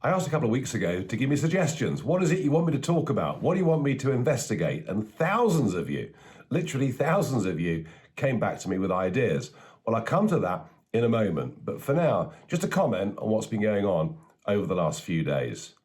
I asked a couple of weeks ago to give me suggestions. What is it you want me to talk about? What do you want me to investigate? And thousands of you, literally thousands of you, came back to me with ideas. Well, I'll come to that in a moment. But for now, just a comment on what's been going on over the last few days.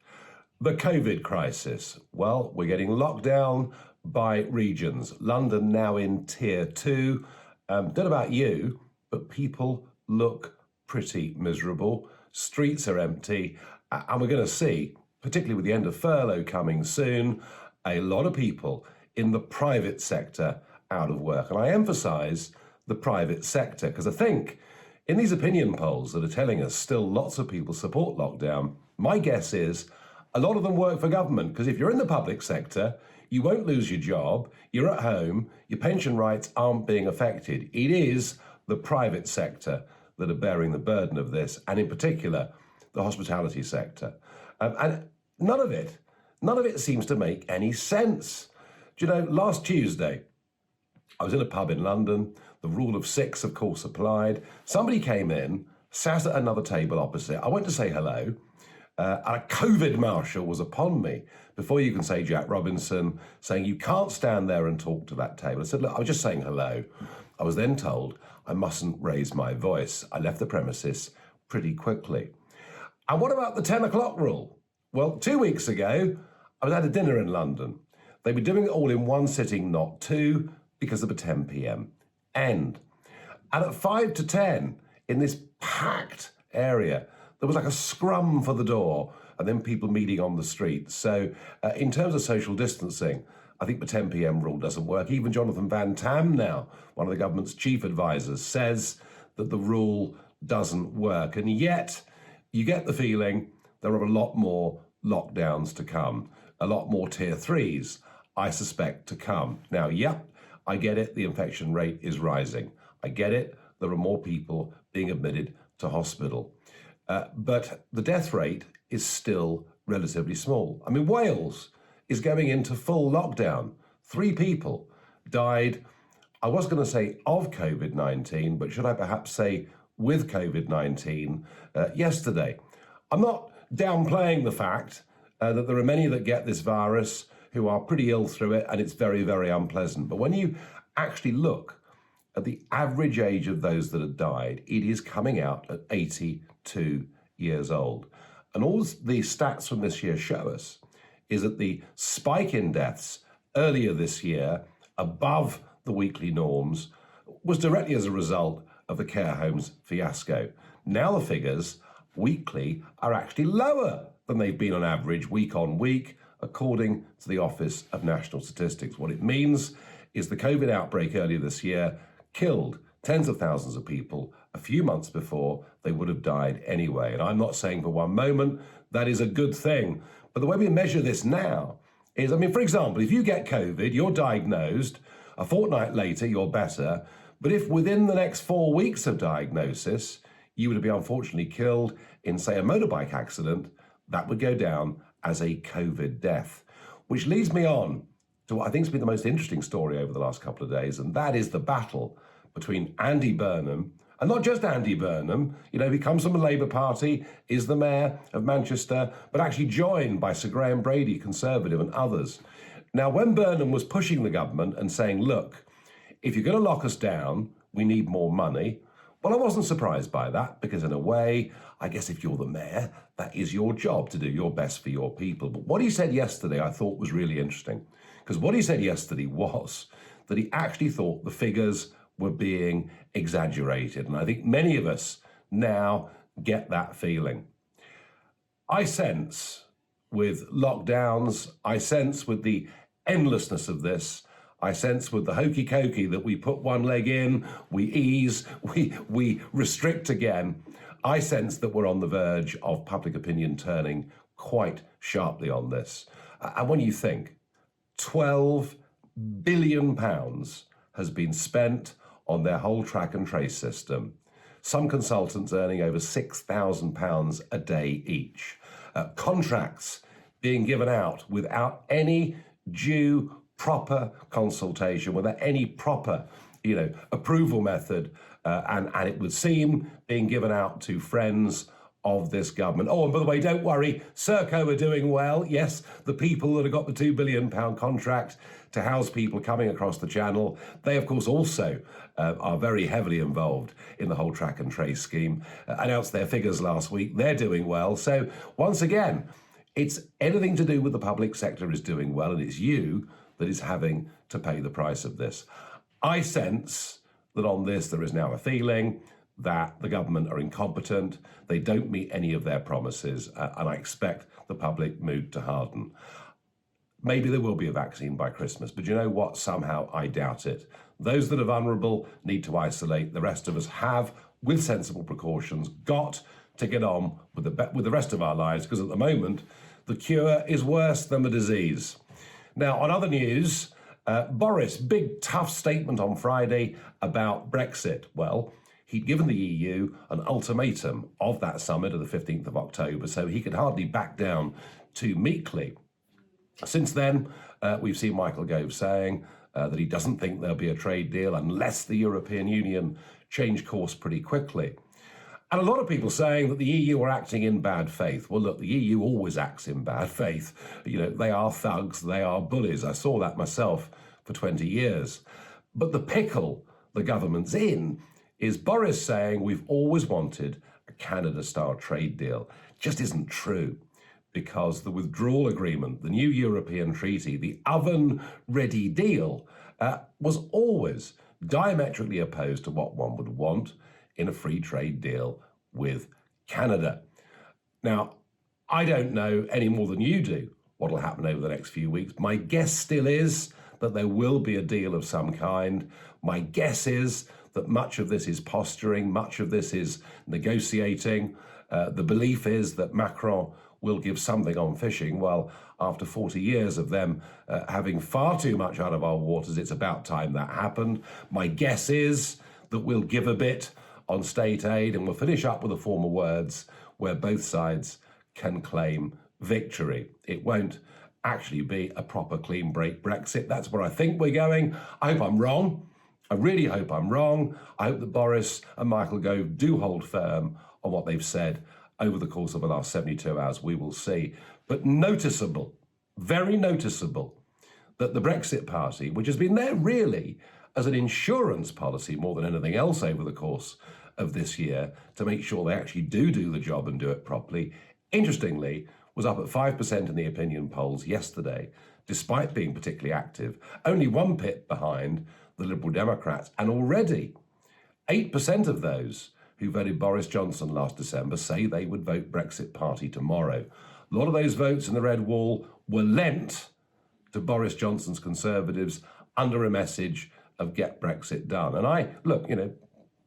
The COVID crisis. Well, we're getting locked down by regions. London now in tier 2. Don't know about you, but people look pretty miserable. Streets are empty. And we're going to see, particularly with the end of furlough coming soon, a lot of people in the private sector out of work. And I emphasise the private sector because I think in these opinion polls that are telling us still lots of people support lockdown, my guess is a lot of them work for government, because if you're in the public sector, you won't lose your job, you're at home, your pension rights aren't being affected. It is the private sector that are bearing the burden of this, and in particular, the hospitality sector. And none of it seems to make any sense. Do you know, last Tuesday, I was in a pub in London. The rule of 6, of course, applied. Somebody came in, sat at another table opposite. I went to say hello. A COVID marshal was upon me before you can say Jack Robinson, saying you can't stand there and talk to that table. I said, look, I was just saying hello. I was then told I mustn't raise my voice. I left the premises pretty quickly. And what about the 10 o'clock rule? Well, 2 weeks ago, I was at a dinner in London. They were doing it all in one sitting, not two, because of a 10 p.m. end. And at 5 to 10, in this packed area, there was like a scrum for the door and then people meeting on the street. So in terms of social distancing, I think the 10 p.m. rule doesn't work. Even Jonathan Van Tam now, one of the government's chief advisors, says that the rule doesn't work. And yet you get the feeling there are a lot more lockdowns to come, a lot more tier 3s, I suspect, to come. Now, yep, I get it. The infection rate is rising. I get it. There are more people being admitted to hospital. But the death rate is still relatively small. I mean, Wales is going into full lockdown. 3 people died, I was going to say of COVID-19, but should I perhaps say with COVID-19 yesterday. I'm not downplaying the fact that there are many that get this virus who are pretty ill through it, and it's very, very unpleasant. But when you actually look at the average age of those that have died, it is coming out at 82 years old. And all the stats from this year show us is that the spike in deaths earlier this year, above the weekly norms, was directly as a result of the care homes fiasco. Now the figures weekly are actually lower than they've been on average week on week, according to the Office of National Statistics. What it means is the COVID outbreak earlier this year killed tens of thousands of people a few months before they would have died anyway. And I'm not saying for one moment that is a good thing. But the way we measure this now is, I mean, for example, if you get COVID, you're diagnosed, a fortnight later, you're better. But if within the next 4 weeks of diagnosis, you would be unfortunately killed in, say, a motorbike accident, that would go down as a COVID death. Which leads me on to what I think has been the most interesting story over the last couple of days, and that is the battle between Andy Burnham, and not just Andy Burnham, you know, he comes from the Labour Party, is the mayor of Manchester, but actually joined by Sir Graham Brady, Conservative, and others. Now, when Burnham was pushing the government and saying, look, if you're going to lock us down, we need more money. Well, I wasn't surprised by that, because in a way, I guess if you're the mayor, that is your job to do your best for your people. But what he said yesterday, I thought was really interesting, because what he said yesterday was that he actually thought the figures were being exaggerated. And I think many of us now get that feeling. I sense with lockdowns, I sense with the endlessness of this, I sense with the hokey cokey that we put one leg in, we ease, we restrict again. I sense that we're on the verge of public opinion turning quite sharply on this. And when you think £12 billion has been spent on their whole track and trace system, some consultants earning over £6,000 a day each, contracts being given out without any due proper consultation, without any proper, approval method, and it would seem being given out to friends of this government. Oh, and by the way, don't worry, Serco are doing well. Yes, the people that have got the £2 billion contract to house people coming across the channel, they, of course, also are very heavily involved in the whole track and trace scheme, announced their figures last week. They're doing well. So once again, it's anything to do with the public sector is doing well, and it's you that is having to pay the price of this. I sense that on this there is now a feeling that the government are incompetent, they don't meet any of their promises, and I expect the public mood to harden. Maybe there will be a vaccine by Christmas, but you know what? Somehow I doubt it. Those that are vulnerable need to isolate. The rest of us have, with sensible precautions, got to get on with the rest of our lives, because at the moment, the cure is worse than the disease. Now, on other news, Boris, big tough statement on Friday about Brexit. Well, he'd given the EU an ultimatum of that summit of the 15th of October, so he could hardly back down too meekly. Since then, we've seen Michael Gove saying that he doesn't think there'll be a trade deal unless the European Union change course pretty quickly. And a lot of people saying that the EU are acting in bad faith. Well, look, the EU always acts in bad faith. You know, they are thugs, they are bullies. I saw that myself for 20 years. But the pickle the government's in is Boris saying we've always wanted a Canada-style trade deal. Just isn't true, because the withdrawal agreement, the new European treaty, the oven-ready deal, was always diametrically opposed to what one would want in a free trade deal with Canada. Now, I don't know any more than you do what will happen over the next few weeks. My guess still is that there will be a deal of some kind. My guess is that much of this is posturing, much of this is negotiating. The belief is that Macron will give something on fishing. Well, after 40 years of them having far too much out of our waters, it's about time that happened. My guess is that we'll give a bit on state aid, and we'll finish up with the former words where both sides can claim victory. It won't actually be a proper clean break Brexit. That's where I think we're going. I hope I'm wrong. I really hope I'm wrong. I hope that Boris and Michael Gove do hold firm on what they've said over the course of the last 72 hours. We will see. But noticeable, very noticeable, that the Brexit Party, which has been there really as an insurance policy more than anything else over the course of this year to make sure they actually do the job and do it properly, interestingly, was up at 5% in the opinion polls yesterday, despite being particularly active, only one pip behind the Liberal Democrats. And already 8% of those who voted Boris Johnson last December say they would vote Brexit Party tomorrow. A lot of those votes in the Red Wall were lent to Boris Johnson's Conservatives under a message of get Brexit done. And I, look,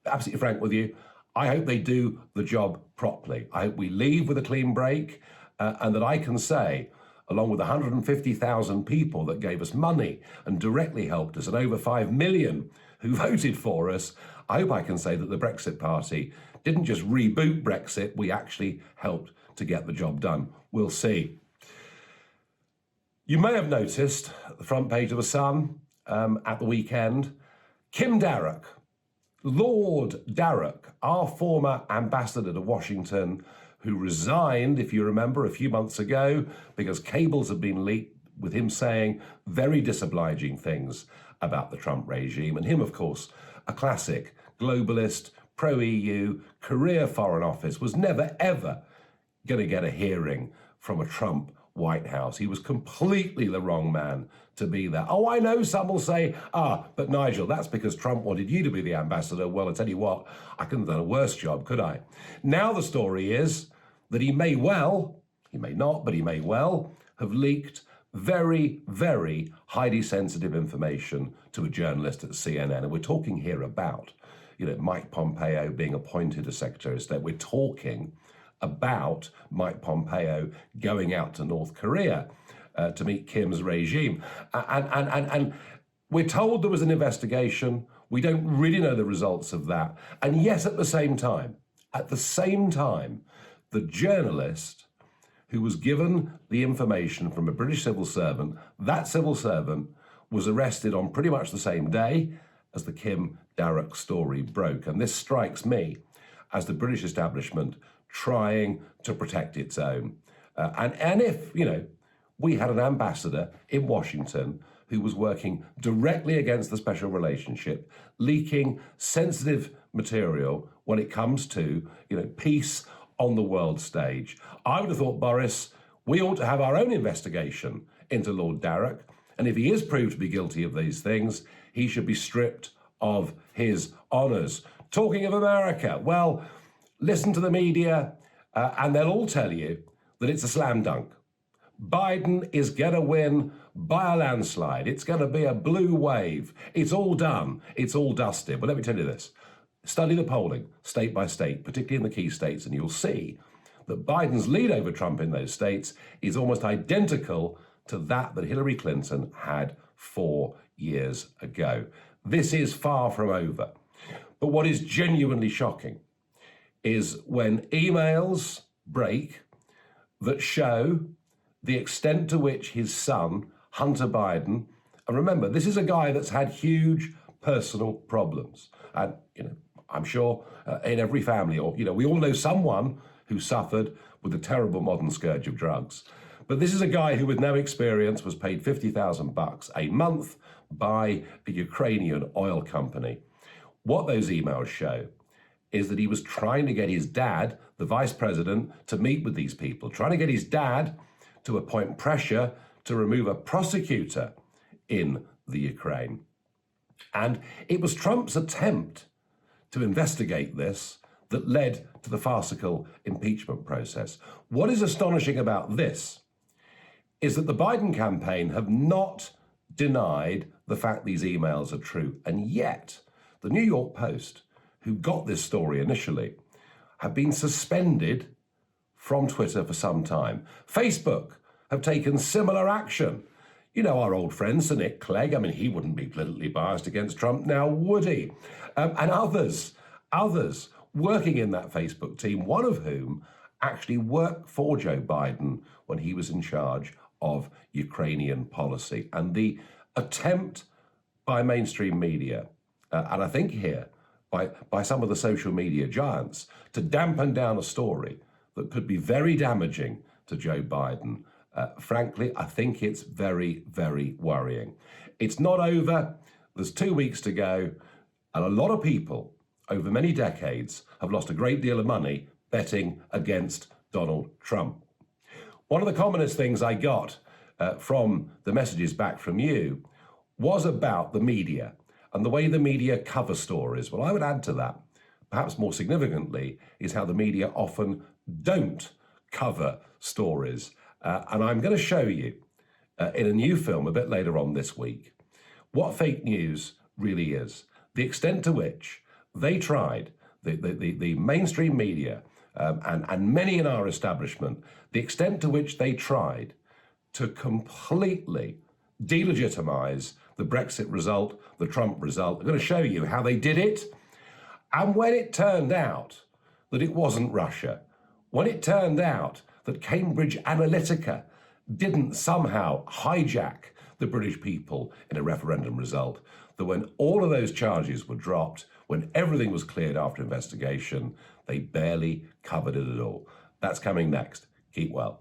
absolutely frank with you, I hope they do the job properly. I hope we leave with a clean break, and that I can say, along with 150,000 people that gave us money and directly helped us, and over 5 million who voted for us, I hope I can say that the Brexit Party didn't just reboot Brexit, we actually helped to get the job done. We'll see. You may have noticed at the front page of The Sun at the weekend, Kim Darroch, Lord Darroch, our former ambassador to Washington, who resigned, if you remember, a few months ago because cables had been leaked with him saying very disobliging things about the Trump regime. And him, of course, a classic globalist, pro-EU, career Foreign Office, was never, ever going to get a hearing from a Trump White House. He was completely the wrong man to be there. Oh, I know some will say, but Nigel, that's because Trump wanted you to be the ambassador. Well, I tell you what, I couldn't have done a worse job, could I? Now the story is that he may well, he may not, but he may well have leaked very, very highly sensitive information to a journalist at CNN. And we're talking here about, Mike Pompeo being appointed as Secretary of State. We're talking about Mike Pompeo going out to North Korea to meet Kim's regime. And we're told there was an investigation. We don't really know the results of that. And yet at the same time, the journalist who was given the information from a British civil servant, that civil servant was arrested on pretty much the same day as the Kim Darroch story broke. And this strikes me as the British establishment trying to protect its own. And if, we had an ambassador in Washington who was working directly against the special relationship, leaking sensitive material when it comes to, peace on the world stage, I would have thought, Boris, we ought to have our own investigation into Lord Darroch. And if he is proved to be guilty of these things, he should be stripped of his honours. Talking of America, well, listen to the media and they'll all tell you that it's a slam dunk. Biden is going to win by a landslide. It's going to be a blue wave. It's all done. It's all dusted. But let me tell you this. Study the polling state by state, particularly in the key states, and you'll see that Biden's lead over Trump in those states is almost identical to that Hillary Clinton had 4 years ago. This is far from over. But what is genuinely shocking is when emails break that show the extent to which his son, Hunter Biden, and remember, this is a guy that's had huge personal problems. And, I'm sure in every family, or, we all know someone who suffered with the terrible modern scourge of drugs. But this is a guy who, with no experience, was paid $50,000 a month by a Ukrainian oil company. What those emails show is that he was trying to get his dad, the vice president, to meet with these people, trying to get his dad to appoint pressure to remove a prosecutor in the Ukraine. And it was Trump's attempt to investigate this that led to the farcical impeachment process. What is astonishing about this is that the Biden campaign have not denied the fact these emails are true. And yet, the New York Post, who got this story initially, have been suspended from Twitter for some time. Facebook have taken similar action. Our old friend, Sir Nick Clegg, he wouldn't be politically biased against Trump now, would he? And others working in that Facebook team, one of whom actually worked for Joe Biden when he was in charge of Ukrainian policy. And the attempt by mainstream media, and I think here by some of the social media giants, to dampen down a story that could be very damaging to Joe Biden, frankly, I think it's very, very worrying. It's not over. There's 2 weeks to go. And a lot of people over many decades have lost a great deal of money betting against Donald Trump. One of the commonest things I got from the messages back from you was about the media and the way the media cover stories. Well, I would add to that, perhaps more significantly, is how the media often don't cover stories. And I'm going to show you in a new film a bit later on this week what fake news really is, the extent to which they tried, the mainstream media and many in our establishment, the extent to which they tried to completely delegitimize the Brexit result, the Trump result. I'm going to show you how they did it. And when it turned out that it wasn't Russia, when it turned out that Cambridge Analytica didn't somehow hijack the British people in a referendum result, that when all of those charges were dropped, when everything was cleared after investigation, they barely covered it at all. That's coming next. Keep well.